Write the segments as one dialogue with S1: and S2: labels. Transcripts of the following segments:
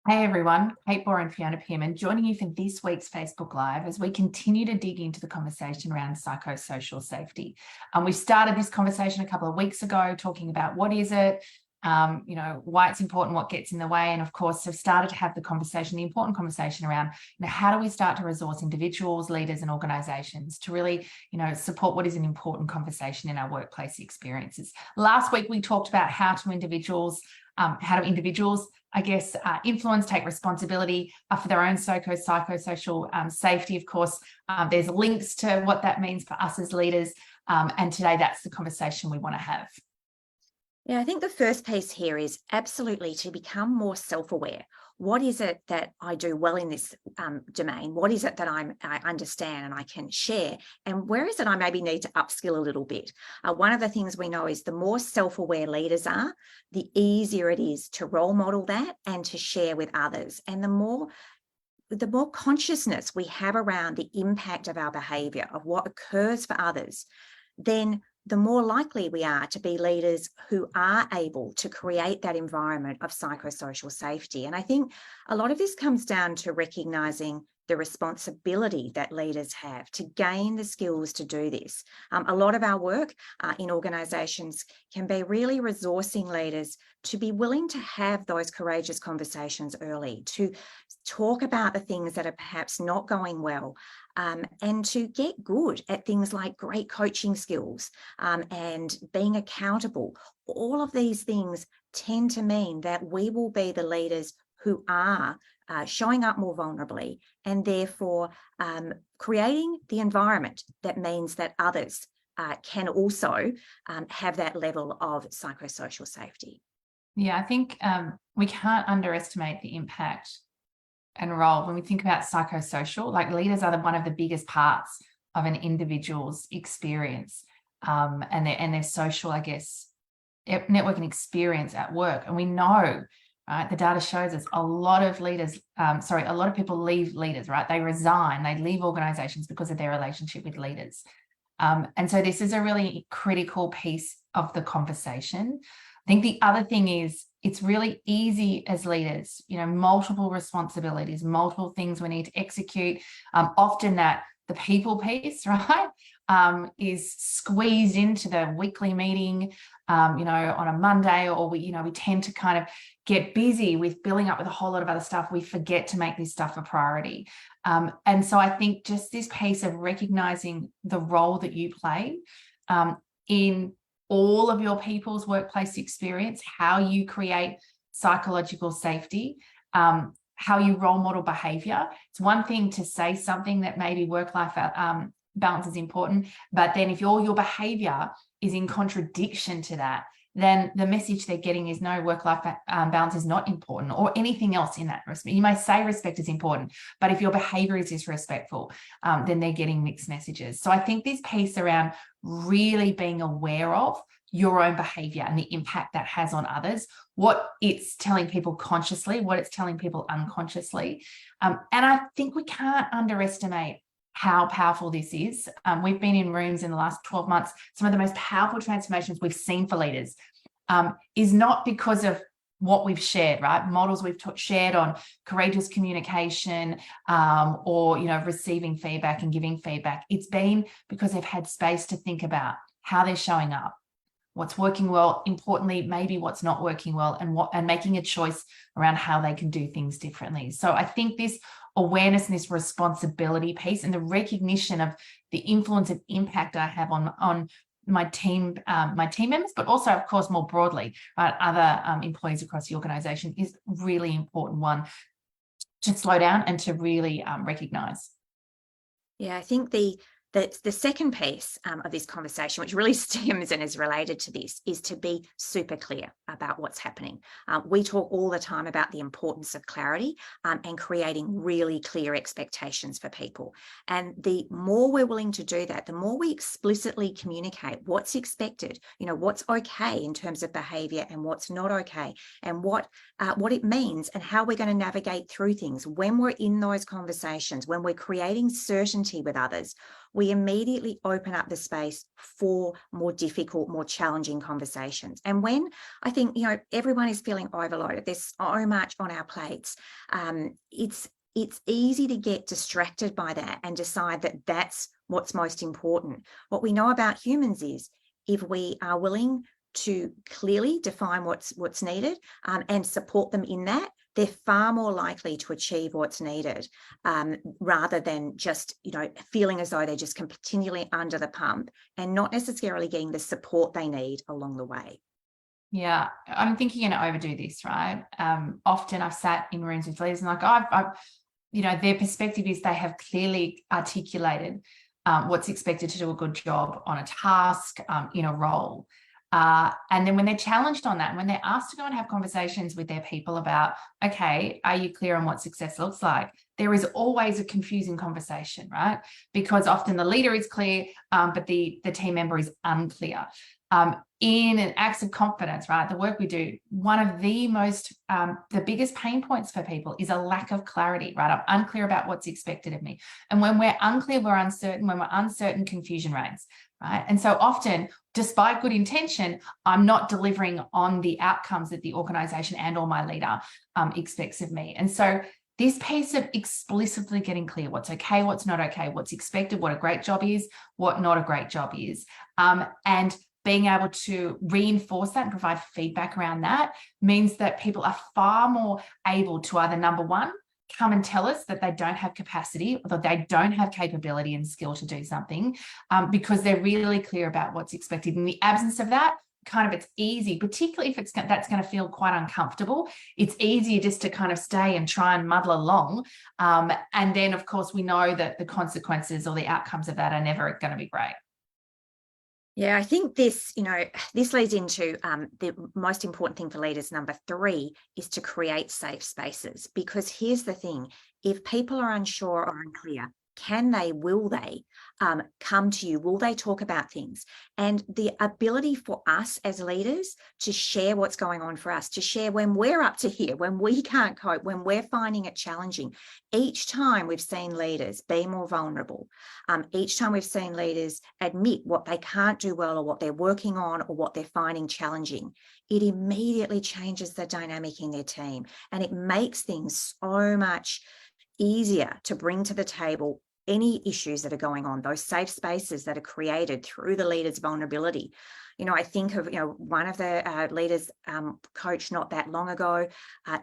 S1: Hey everyone, Kate Bohr and Fiona Pearman joining you for this week's Facebook Live as we continue to dig into the conversation around psychosocial safety. We started this conversation a couple of weeks ago talking about what is it, why it's important, what gets in the way, and of course have started to have the important conversation around, how do we start to resource individuals, leaders and organisations to really, support what is an important conversation in our workplace experiences. Last week we talked about how do individuals, influence, take responsibility for their own psychosocial safety. Of course, there's links to what that means for us as leaders. And today that's the conversation we want to have.
S2: Yeah, I think the first piece here is absolutely to become more self-aware. What is it that I do well in this domain? What is it that I understand and I can share? And where is it I maybe need to upskill a little bit? One of the things we know is the more self-aware leaders are, the easier it is to role model that and to share with others. And the more consciousness we have around the impact of our behaviour, of what occurs for others, then the more likely we are to be leaders who are able to create that environment of psychosocial safety. And I think a lot of this comes down to recognising the responsibility that leaders have to gain the skills to do this. A lot of our work in organisations can be really resourcing leaders to be willing to have those courageous conversations early, to talk about the things that are perhaps not going well, and to get good at things like great coaching skills and being accountable. All of these things tend to mean that we will be the leaders who are showing up more vulnerably and therefore creating the environment that means that others can also have that level of psychosocial safety.
S1: Yeah, I think we can't underestimate the impact and role when we think about psychosocial. Like, leaders are one of the biggest parts of an individual's experience and their social, networking experience at work. And we know, right, the data shows us a lot of people leave leaders, right? They resign, they leave organizations because of their relationship with leaders. And so this is a really critical piece of the conversation. I think the other thing is it's really easy as leaders, multiple responsibilities, multiple things we need to execute. Often that the people piece, right, is squeezed into the weekly meeting, on a Monday, or we tend to kind of get busy with billing up with a whole lot of other stuff. We forget to make this stuff a priority. And so I think just this piece of recognizing the role that you play in all of your people's workplace experience, how you create psychological safety, how you role model behavior. It's one thing to say something that maybe work-life balance is important, but then if all your behavior is in contradiction to that, then the message they're getting is no, work-life balance is not important, or anything else in that respect. You may say respect is important, but if your behavior is disrespectful, then they're getting mixed messages. So I think this piece around really being aware of your own behavior and the impact that has on others, what it's telling people consciously, what it's telling people unconsciously. And I think we can't underestimate how powerful this is. We've been in rooms in the last 12 months. Some of the most powerful transformations we've seen for leaders is not because of what we've shared, right? Models we've shared on courageous communication or, receiving feedback and giving feedback. It's been because they've had space to think about how they're showing up, what's working well, importantly, maybe what's not working well, and making a choice around how they can do things differently. So I think this awareness and this responsibility piece and the recognition of the influence and impact I have on my team members, but also, of course, more broadly, right, other employees across the organization is really important one to slow down and to really recognize.
S2: Yeah, I think the second piece of this conversation, which really stems and is related to this, is to be super clear about what's happening. We talk all the time about the importance of clarity and creating really clear expectations for people. And the more we're willing to do that, the more we explicitly communicate what's expected, what's okay in terms of behavior and what's not okay, and what it means and how we're going to navigate through things when we're in those conversations, when we're creating certainty with others. we immediately open up the space for more difficult, more challenging conversations. And when I think, everyone is feeling overloaded, there's so much on our plates, it's easy to get distracted by that and decide that that's what's most important. What we know about humans is if we are willing to clearly define what's needed and support them in that, they're far more likely to achieve what's needed rather than just, feeling as though they're just continually under the pump and not necessarily getting the support they need along the way.
S1: Yeah, I'm thinking you're going to overdo this, right? Often I've sat in rooms with leaders and I've their perspective is they have clearly articulated what's expected to do a good job on a task, in a role. And then when they're challenged on that, when they're asked to go and have conversations with their people about, okay, are you clear on what success looks like? There is always a confusing conversation, right? Because often the leader is clear, but the team member is unclear. In an acts of confidence, right? The work we do, one of the the biggest pain points for people is a lack of clarity, right? I'm unclear about what's expected of me. And when we're unclear, we're uncertain. When we're uncertain, confusion reigns, right? And so often, despite good intention, I'm not delivering on the outcomes that the organization and or my leader expects of me. And so this piece of explicitly getting clear what's okay, what's not okay, what's expected, what a great job is, what not a great job is, and being able to reinforce that and provide feedback around that means that people are far more able to either, number one, come and tell us that they don't have capacity or that they don't have capability and skill to do something because they're really clear about what's expected. In the absence of that, it's easy, particularly if that's going to feel quite uncomfortable. It's easier just to kind of stay and try and muddle along. And then, of course, we know that the consequences or the outcomes of that are never going to be great.
S2: Yeah, I think this leads into the most important thing for leaders. Number 3 is to create safe spaces, because here's the thing. If people are unsure or unclear, will they come to you? Will they talk about things? And the ability for us as leaders to share what's going on for us, to share when we're up to here, when we can't cope, when we're finding it challenging. Each time we've seen leaders be more vulnerable, each time we've seen leaders admit what they can't do well or what they're working on or what they're finding challenging, it immediately changes the dynamic in their team. And it makes things so much easier to bring to the table any issues that are going on, those safe spaces that are created through the leader's vulnerability. I think of, one of the leaders coach not that long ago,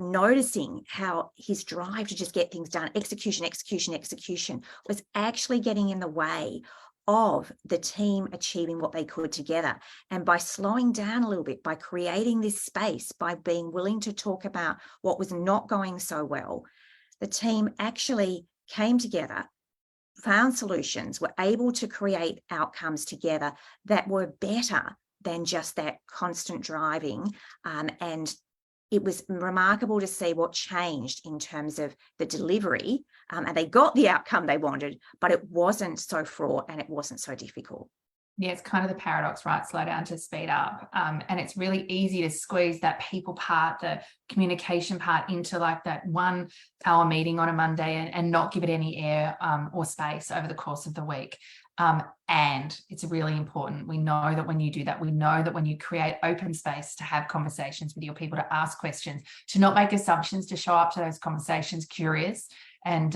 S2: noticing how his drive to just get things done, execution, was actually getting in the way of the team achieving what they could together. And by slowing down a little bit, by creating this space, by being willing to talk about what was not going so well, the team actually came together, found solutions, were able to create outcomes together that were better than just that constant driving. And it was remarkable to see what changed in terms of the delivery. And they got the outcome they wanted, but it wasn't so fraught and it wasn't so difficult.
S1: Yeah, it's kind of the paradox, right? Slow down to speed up. And it's really easy to squeeze that people part, the communication part into like that 1 hour meeting on a Monday and not give it any air or space over the course of the week. And it's really important. We know that when you do that, we know that when you create open space to have conversations with your people, to ask questions, to not make assumptions, to show up to those conversations curious, and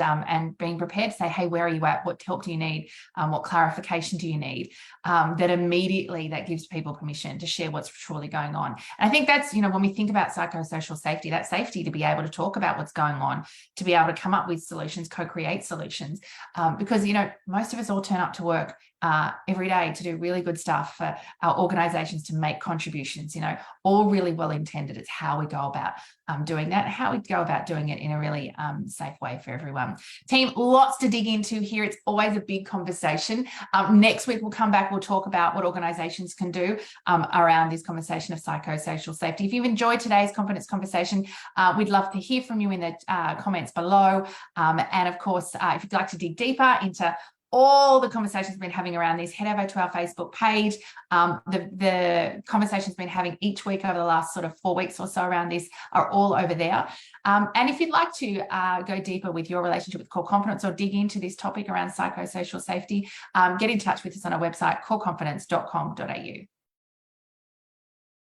S1: being prepared to say, hey, where are you at? What help do you need? What clarification do you need? That immediately that gives people permission to share what's truly going on. And I think that's, when we think about psychosocial safety, that safety to be able to talk about what's going on, to be able to come up with solutions, co-create solutions, because, most of us all turn up to work every day to do really good stuff for our organizations, to make contributions, all really well intended. It's how we go about doing that, how we go about doing it in a really safe way for everyone. Team, lots to dig into here. It's always a big conversation. Next week, we'll come back. We'll talk about what organizations can do around this conversation of psychosocial safety. If you've enjoyed today's confidence conversation, we'd love to hear from you in the comments below. And of course, if you'd like to dig deeper into all the conversations we've been having around this, head over to our Facebook page. The conversations we've been having each week over the last sort of 4 weeks or so around this are all over there. And if you'd like to go deeper with your relationship with core confidence or dig into this topic around psychosocial safety, get in touch with us on our website, coreconfidence.com.au.